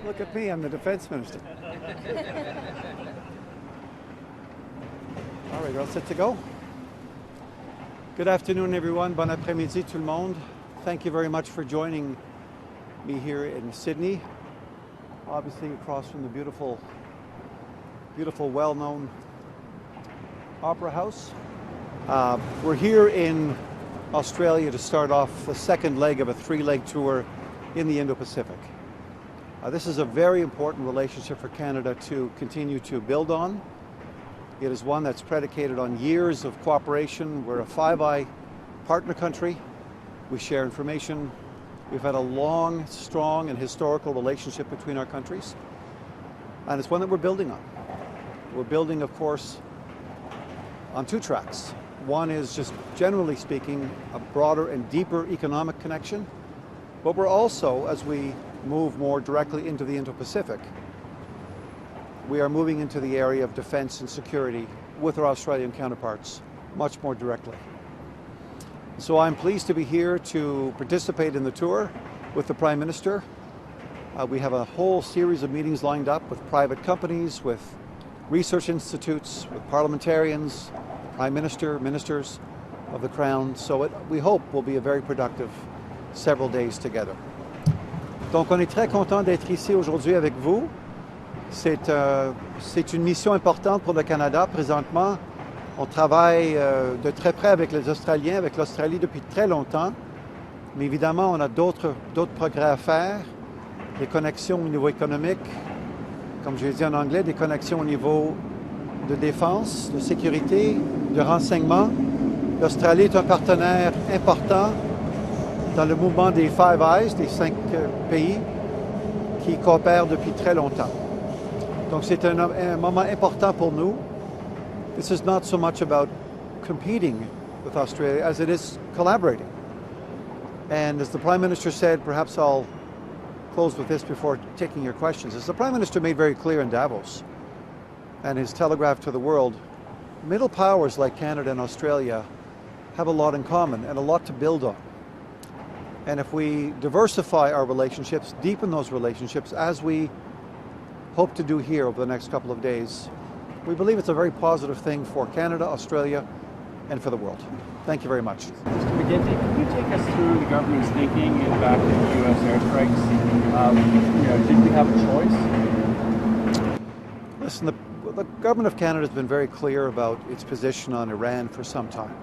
Look at me, I'm the Defense Minister. All right, all set to go? Good afternoon, everyone. Bon après-midi, tout le monde. Thank you very much for joining me here in Sydney. Obviously across from the beautiful, well-known Opera House. We're here in Australia to start off the second leg of a three-leg tour in the Indo-Pacific. This is a very important relationship for Canada to continue to build on. It is one that's predicated on years of cooperation. We're a Five Eye partner country. We share information. We've had a long, strong, and historical relationship between our countries. And it's one that we're building on. We're building, of course, on two tracks. One is just generally speaking, a broader and deeper economic connection. But we're also, as we move more directly into the Indo-Pacific, we are moving into the area of defense and security with our Australian counterparts much more directly. So I'm pleased to be here to participate in the tour with the Prime Minister. We have a whole series of meetings lined up with private companies, with research institutes, with parliamentarians, Prime Minister, ministers of the Crown. So we hope will be a very productive several days together. Donc on est très content d'être ici aujourd'hui avec vous. C'est une mission importante pour le Canada. Présentement, on travaille de très près avec les Australiens, avec l'Australie depuis très longtemps. Mais évidemment, on a d'autres progrès à faire. Des connexions au niveau économique, comme je l'ai dit en anglais, des connexions au niveau de défense, de sécurité, de renseignement. L'Australie est un partenaire important dans le mouvement des Five Eyes, des 5 pays qui coopèrent depuis très longtemps. Donc c'est un moment important pour nous. This is not so much about competing with Australia as it is collaborating. And as the Prime Minister said, perhaps I'll close with this before taking your questions, as the Prime Minister made very clear in Davos and his telegraph to the world, middle powers like Canada and Australia have a lot in common and a lot to build on. And if we diversify our relationships, deepen those relationships, as we hope to do here over the next couple of days, we believe it's a very positive thing for Canada, Australia, and for the world. Thank you very much. Mr. McGuinty, can you take us through the government's thinking in backing the U.S. airstrikes? Did we have a choice? Listen, the government of Canada has been very clear about its position on Iran for some time.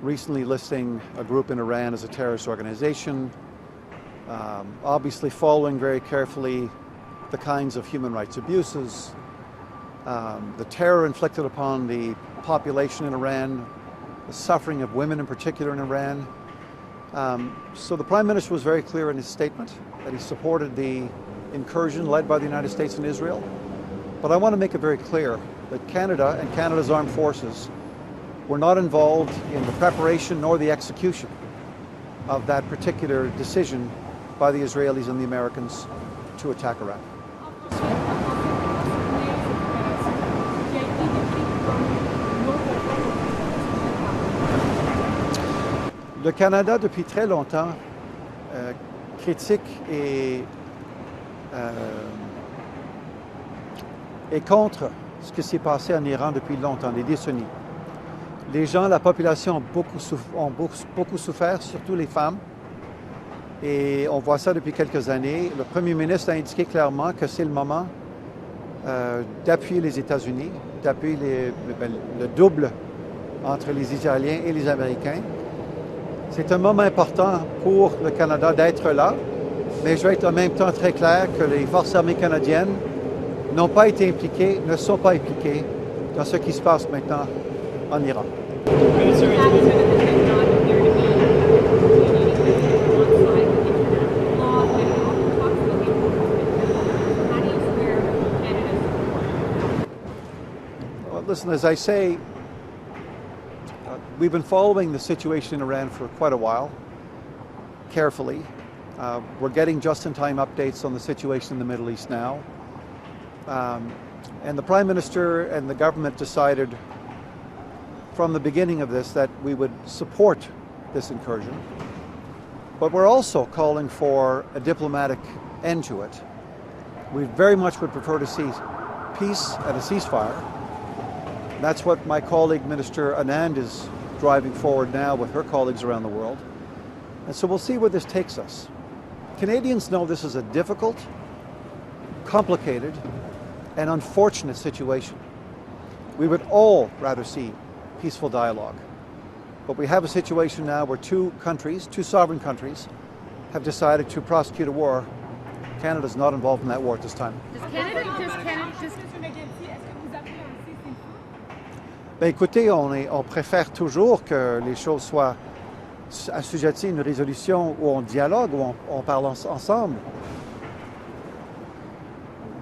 Recently listing a group in Iran as a terrorist organization, obviously following very carefully the kinds of human rights abuses, the terror inflicted upon the population in Iran, the suffering of women in particular in Iran. So the Prime Minister was very clear in his statement that he supported the incursion led by the United States and Israel. But I want to make it very clear that Canada and Canada's armed forces were not involved in the preparation nor the execution of that particular decision by the Israelis and the Americans to attack Iran. Le Canada, depuis très longtemps, critique et contre ce qui s'est passé en Iran depuis longtemps, des décennies. Les gens, la population ont beaucoup souffert, surtout les femmes. Et on voit ça depuis quelques années. Le Premier ministre a indiqué clairement que c'est le moment d'appuyer les États-Unis, d'appuyer le double entre les Israéliens et les Américains. C'est un moment important pour le Canada d'être là, mais je vais être en même temps très clair que les forces armées canadiennes n'ont pas été impliquées, ne sont pas impliquées dans ce qui se passe maintenant en Iran. Well, listen, as I say, we've been following the situation in Iran for quite a while, carefully. We're getting just-in-time updates on the situation in the Middle East now. And the Prime Minister and the government decided from the beginning of this that we would support this incursion. But we're also calling for a diplomatic end to it We very much would prefer to see peace and a ceasefire. That's what my colleague, Minister Anand, is driving forward now with her colleagues around the world. And so we'll see where this takes us. Canadians know this is a difficult, complicated, and unfortunate situation. We would all rather see peaceful dialogue. But we have a situation now where two sovereign countries, have decided to prosecute a war. Canada's not involved in that war at this time. Ben écoutez, on préfère toujours que les choses soient assujetties à une résolution où on dialogue, où on parle ensemble.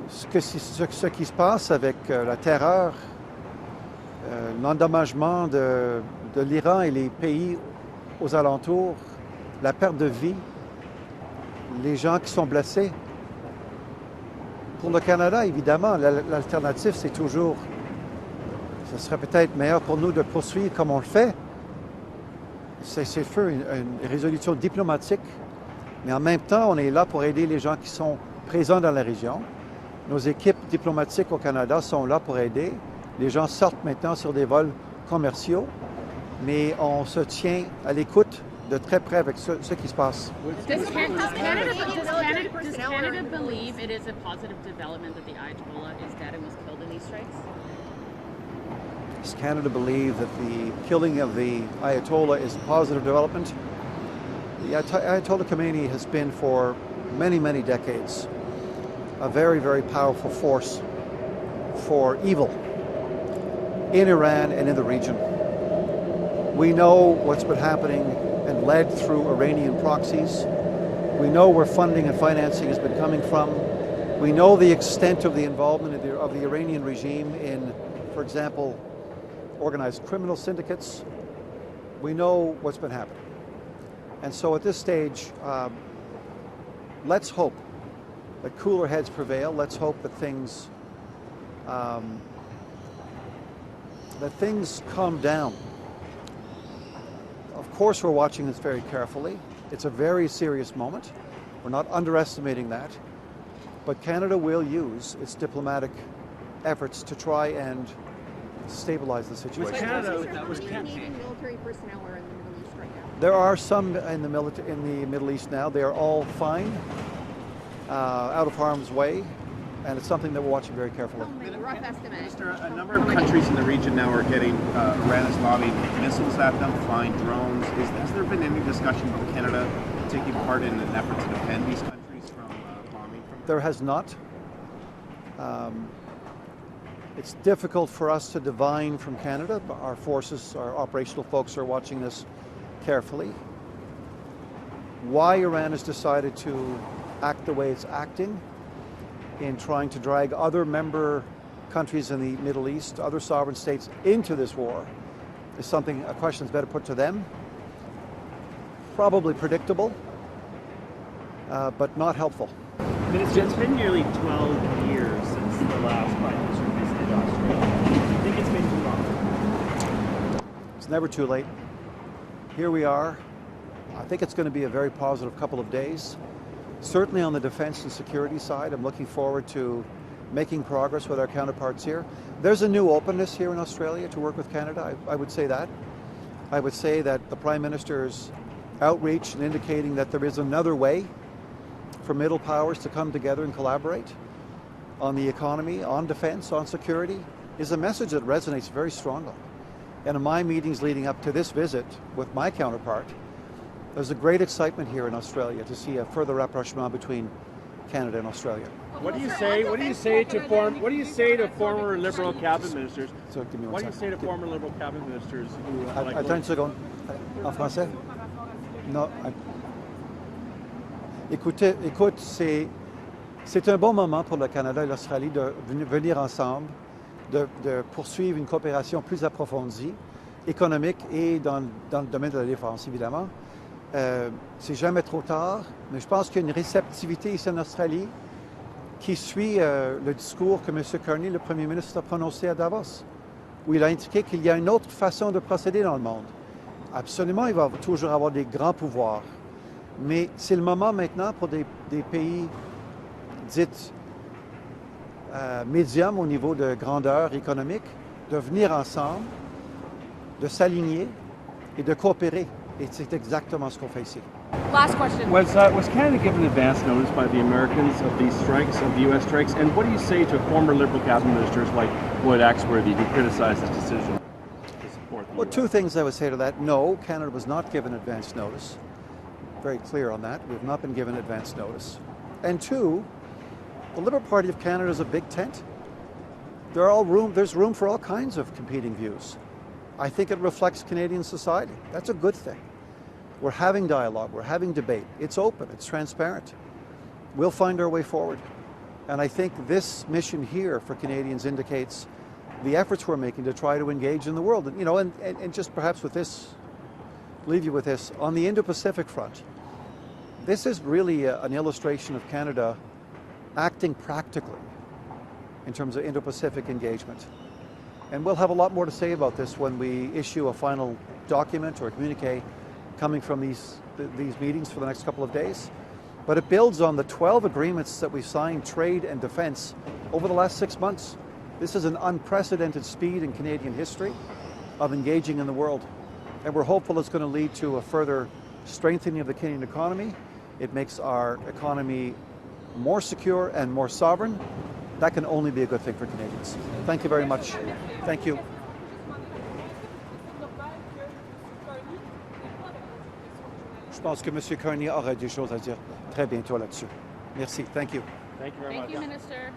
Ce qui se passe avec la terreur, l'endommagement de l'Iran et les pays aux alentours, la perte de vie, les gens qui sont blessés. Pour le Canada, évidemment, l'alternative, c'est toujours, ce serait peut-être meilleur pour nous de poursuivre comme on le fait. C'est faire une résolution diplomatique, mais en même temps, on est là pour aider les gens qui sont présents dans la région. Nos équipes diplomatiques au Canada sont là pour aider. Les gens sortent maintenant sur des vols commerciaux, mais on se tient à l'écoute de très près avec ce qui se passe. Does Canada believe it is a positive development that the Ayatollah is dead and was killed in these strikes? Does Canada believe that the killing of the Ayatollah is a positive development? The Ayatollah Khomeini has been for many, many decades a very, very powerful force for evil in Iran and in the region. We know what's been happening and led through Iranian proxies. We know where funding and financing has been coming from. We know the extent of the involvement of the Iranian regime in, for example, organized criminal syndicates. We know what's been happening. And so at this stage, let's hope that cooler heads prevail. Let's hope that things calm down. Of course, we're watching this very carefully. It's a very serious moment. We're not underestimating that. But Canada will use its diplomatic efforts to try and stabilize the situation. Canadian military personnel are in the Middle East right now? There are some in the Middle East now. They are all fine, out of harm's way, and it's something that we're watching very carefully. Rough estimate. Minister, a number of countries in the region now are getting Iran is lobbying missiles at them, flying drones. Has there been any discussion about Canada taking part in an effort to defend these countries from bombing? There has not. It's difficult for us to divine from Canada. Our forces, our operational folks are watching this carefully. Why Iran has decided to act the way it's acting in trying to drag other member countries in the Middle East, other sovereign states, into this war is a question that's better put to them. Probably predictable, but not helpful. Minister, it's been nearly 12 years since the last Prime Minister visited Australia. Do you think it's been too long? It's never too late. Here we are. I think it's going to be a very positive couple of days. Certainly on the defense and security side, I'm looking forward to making progress with our counterparts here. There's a new openness here in Australia to work with Canada. I would say that. I would say that the Prime Minister's outreach and indicating that there is another way for middle powers to come together and collaborate on the economy, on defense, on security, is a message that resonates very strongly. And in my meetings leading up to this visit with my counterpart, there's a great excitement here in Australia to see a further rapprochement between Canada and Australia. What do you say to former Liberal cabinet ministers? What do you say to former Liberal cabinet ministers who Attends une seconde. En français? Non. Écoute, c'est un bon moment pour le Canada et l'Australie de venir ensemble, de poursuivre une coopération plus approfondie, économique et dans le domaine de la défense, évidemment. C'est jamais trop tard, mais je pense qu'il y a une réceptivité ici en Australie qui suit le discours que M. Carney, le Premier ministre, a prononcé à Davos, où il a indiqué qu'il y a une autre façon de procéder dans le monde. Absolument, il va toujours avoir des grands pouvoirs, mais c'est le moment maintenant pour des pays dits médium au niveau de grandeur économique, de venir ensemble, de s'aligner et de coopérer. Et c'est exactement ce qu'on fait ici. Last question. Was Canada given advance notice by the Americans of these strikes, of the U.S. strikes? And what do you say to former Liberal cabinet ministers like Wood Axworthy who criticized this decision to support the Well, US? two things I would say to that. No, Canada was not given advance notice. Very clear on that. We've not been given advance notice. And two, the Liberal Party of Canada is a big tent. There's room for all kinds of competing views. I think it reflects Canadian society. That's a good thing. We're having dialogue, we're having debate. It's open, it's transparent. We'll find our way forward. And I think this mission here for Canadians indicates the efforts we're making to try to engage in the world. And, you know, and just perhaps with this, leave you with this, on the Indo-Pacific front, this is really an illustration of Canada acting practically in terms of Indo-Pacific engagement. And we'll have a lot more to say about this when we issue a final document or a communique coming from these meetings for the next couple of days. But it builds on the 12 agreements that we've signed, trade and defense, over the last 6 months. This is an unprecedented speed in Canadian history of engaging in the world. And we're hopeful it's going to lead to a further strengthening of the Canadian economy. It makes our economy more secure and more sovereign. That can only be a good thing for Canadians. Thank you very much. Thank you. Je pense que M. Carney aura des choses à dire très bientôt là-dessus. Merci. Thank you. Thank you very much. Thank you, Minister.